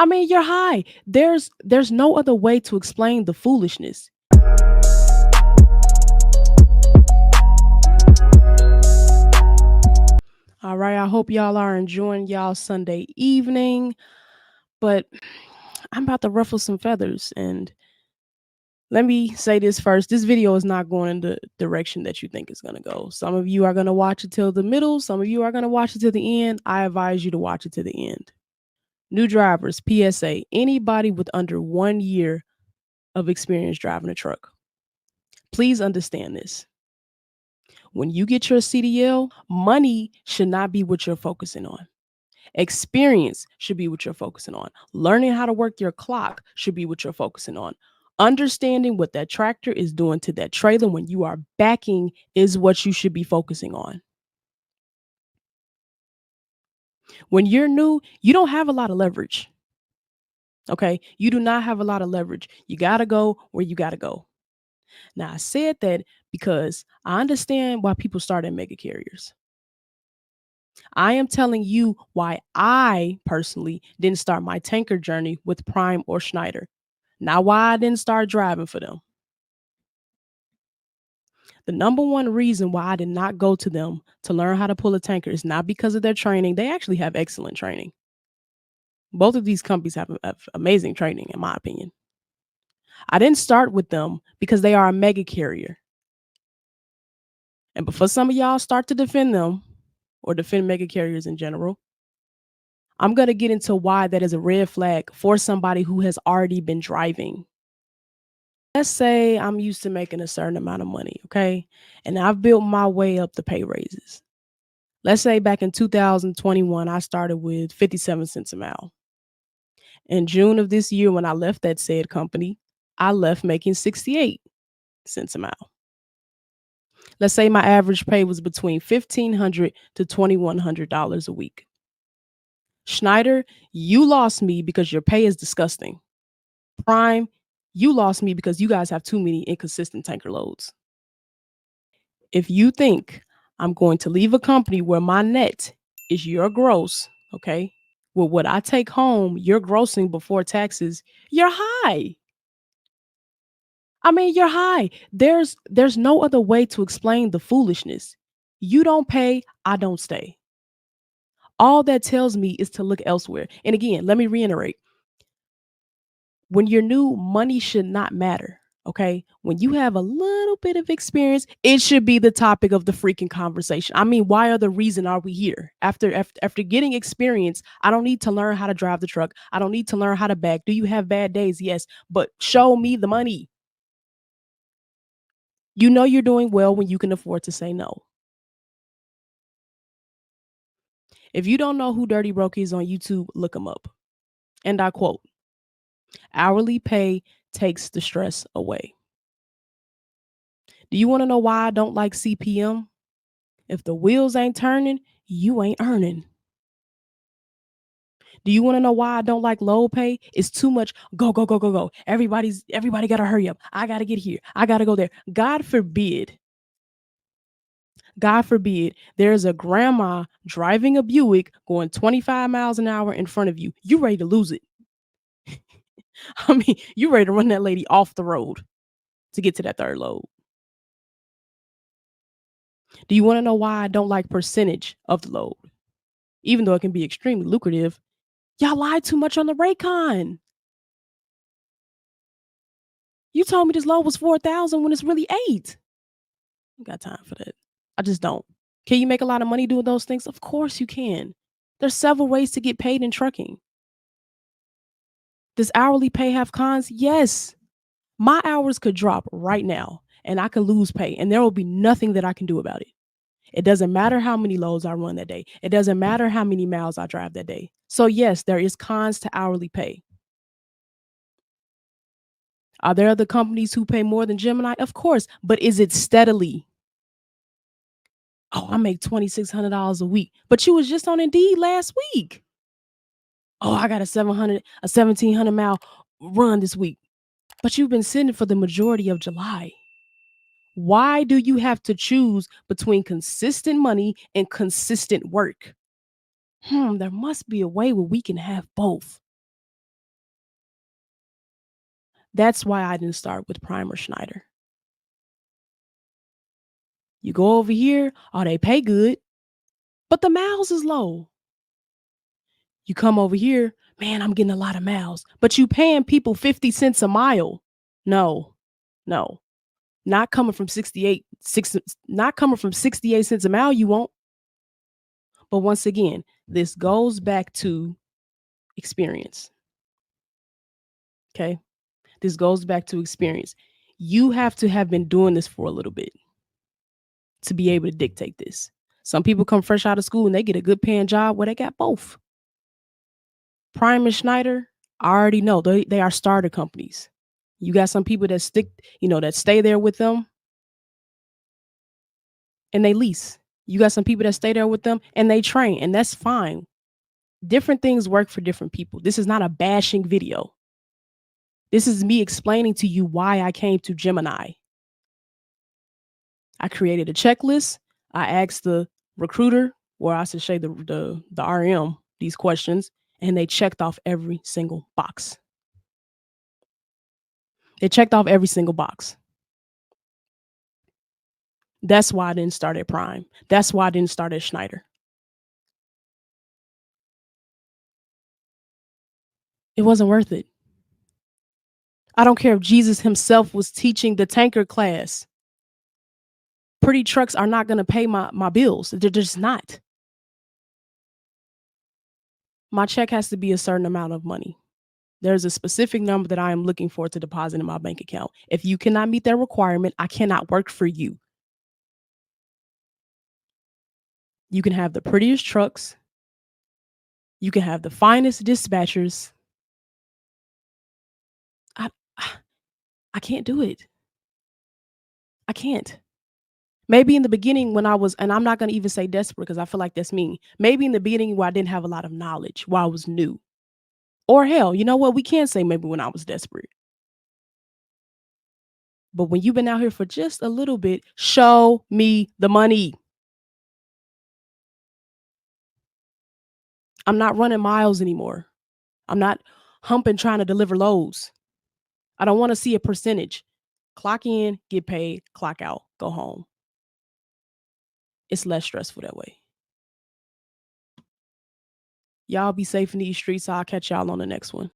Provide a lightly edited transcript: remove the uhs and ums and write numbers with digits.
I mean, you're high. There's no other way to explain the foolishness. All right, I hope y'all are enjoying y'all Sunday evening, but I'm about to ruffle some feathers and let me say this first. This video is not going in the direction that you think it's going to go. Some of you are going to watch it till the middle, some of you are going to watch it till the end. I advise you to watch it to the end. New drivers, PSA, anybody with under 1 year of experience driving a truck. Please understand this. When you get your CDL, money should not be what you're focusing on. Experience should be what you're focusing on. Learning how to work your clock should be what you're focusing on. Understanding what that tractor is doing to that trailer when you are backing is what you should be focusing on. When you're new, you don't have a lot of leverage. Okay. You do not have a lot of leverage. You got to go where you got to go. Now, I said that because I understand why people start at mega carriers. I am telling you why I personally didn't start my tanker journey with Prime or Schneider. Not why I didn't start driving for them. The number one reason why I did not go to them to learn how to pull a tanker is not because of their training. They actually have excellent training. Both of these companies have amazing training, in my opinion. I didn't start with them because they are a mega carrier. And before some of y'all start to defend them or defend mega carriers in general, I'm going to get into why that is a red flag for somebody who has already been driving. Let's say I'm used to making a certain amount of money, okay? And I've built my way up the pay raises. Let's say back in 2021, I started with 57 cents a mile. In June of this year, when I left that said company, I left making 68 cents a mile. Let's say my average pay was between $1,500 to $2,100 a week. Schneider, you lost me because your pay is disgusting. Prime, you lost me because you guys have too many inconsistent tanker loads. If you think I'm going to leave a company where my net is your gross, okay, with what I take home, you're grossing before taxes, you're high. I mean, you're high. There's no other way to explain the foolishness. You don't pay, I don't stay. All that tells me is to look elsewhere. And again, let me reiterate. When you're new, money should not matter. Okay. When you have a little bit of experience, it should be the topic of the freaking conversation. I mean, why are the reason are we here? After getting experience, I don't need to learn how to drive the truck. I don't need to learn how to back. Do you have bad days? Yes. But show me the money. You know you're doing well when you can afford to say no. If you don't know who Dirty Broke is on YouTube, look him up. And I quote, hourly pay takes the stress away. Do you want to know why I don't like CPM? If the wheels ain't turning, you ain't earning. Do you want to know why I don't like low pay? It's too much go, go, go, go, go. Everybody gotta hurry up. I gotta get here. I gotta go there. God forbid, there's a grandma driving a Buick going 25 miles an hour in front of you. You ready to lose it. I mean, you ready to run that lady off the road to get to that third load. Do you want to know why I don't like percentage of the load? Even though it can be extremely lucrative, y'all lied too much on the Raycon. You told me this load was 4,000 when it's really 8. I got time for that. I just don't. Can you make a lot of money doing those things? Of course you can. There's several ways to get paid in trucking. Does hourly pay have cons? Yes. My hours could drop right now and I could lose pay and there will be nothing that I can do about it. It doesn't matter how many loads I run that day. It doesn't matter how many miles I drive that day. So yes, there is cons to hourly pay. Are there other companies who pay more than Gemini? Of course, but is it steadily? Oh, I make $2,600 a week, but you was just on Indeed last week. Oh, I got a 1,700 mile run this week, but you've been sitting for the majority of July. Why do you have to choose between consistent money and consistent work? There must be a way where we can have both. That's why I didn't start with Prime or Schneider. You go over here, oh, they pay good, but the miles is low. You come over here, man, I'm getting a lot of miles, but you paying people 50 cents a mile. No, no, not coming from 68 cents a mile, you won't. But once again, this goes back to experience. Okay. This goes back to experience. You have to have been doing this for a little bit to be able to dictate this. Some people come fresh out of school and they get a good paying job where they got both. Prime and Schneider, I already know they are starter companies. You got some people that stick, that stay there with them and they lease. You got some people that stay there with them and they train, and that's fine. Different things work for different people. This is not a bashing video. This is me explaining to you why I came to Gemini. I created a checklist. I asked the recruiter, or I should say the RM, these questions, and they checked off every single box. They checked off every single box. That's why I didn't start at Prime. That's why I didn't start at Schneider. It wasn't worth it. I don't care if Jesus himself was teaching the tanker class. Pretty trucks are not going to pay my bills. They're just not. My check has to be a certain amount of money. There's a specific number that I am looking for to deposit in my bank account. If you cannot meet that requirement, I cannot work for you. You can have the prettiest trucks. You can have the finest dispatchers. I I can't do it. I can't. Maybe in the beginning when I was, and I'm not going to even say desperate because I feel like that's mean. Maybe in the beginning where I didn't have a lot of knowledge, while I was new. Or hell, you know what? We can say maybe when I was desperate. But when you've been out here for just a little bit, show me the money. I'm not running miles anymore. I'm not humping trying to deliver loads. I don't want to see a percentage. Clock in, get paid, clock out, go home. It's less stressful that way. Y'all be safe in these streets. I'll catch y'all on the next one.